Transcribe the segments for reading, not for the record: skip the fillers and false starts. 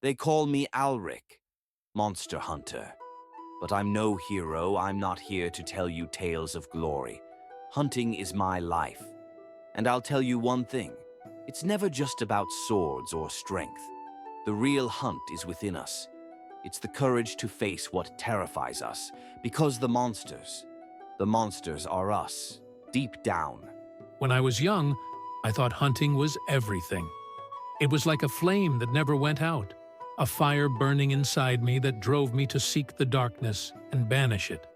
They call me Alric, Monster Hunter. But I'm no hero. I'm not here to tell you tales of glory. Hunting is my life. And I'll tell you one thing. It's never just about swords or strength. The real hunt is within us. It's the courage to face what terrifies us. Because the monsters are us, deep down. When I was young, I thought hunting was everything. It was like a flame that never went out, a fire burning inside me that drove me to seek the darkness and banish it.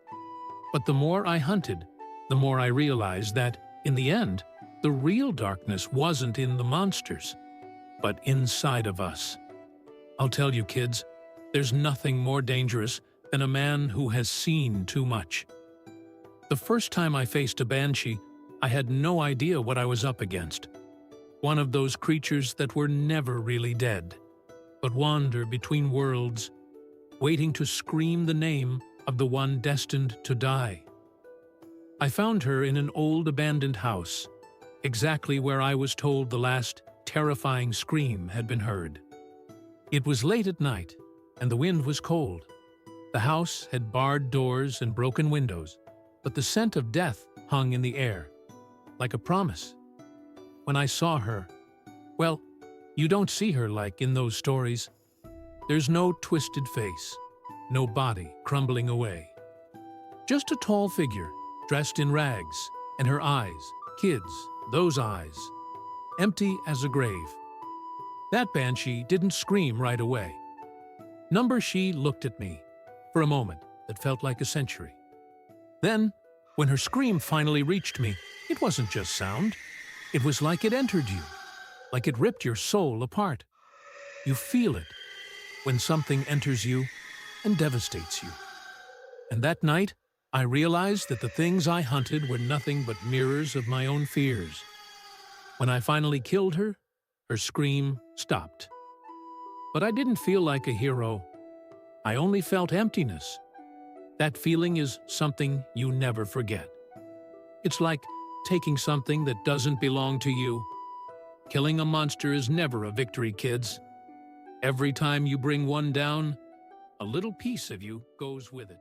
But the more I hunted, the more I realized that, in the end, the real darkness wasn't in the monsters, but inside of us. I'll tell you, kids, there's nothing more dangerous than a man who has seen too much. The first time I faced a Banshee, I had no idea what I was up against. One of those creatures that were never really dead, but wander between worlds, waiting to scream the name of the one destined to die. I found her in an old abandoned house, exactly where I was told the last terrifying scream had been heard. It was late at night, and the wind was cold. The house had barred doors and broken windows, but the scent of death hung in the air, like a promise. When I saw her, well, you don't see her like in those stories. There's no twisted face, no body crumbling away. Just a tall figure, dressed in rags, and her eyes, kids, those eyes, empty as a grave. That Banshee didn't scream right away. She looked at me for a moment that felt like a century. Then, when her scream finally reached me, it wasn't just sound. It was like it entered you, like it ripped your soul apart. You feel it when something enters you and devastates you. And that night, I realized that the things I hunted were nothing but mirrors of my own fears. When I finally killed her, her scream stopped. But I didn't feel like a hero. I only felt emptiness. That feeling is something you never forget. It's like taking something that doesn't belong to you. Killing a monster is never a victory, kids. Every time you bring one down, a little piece of you goes with it.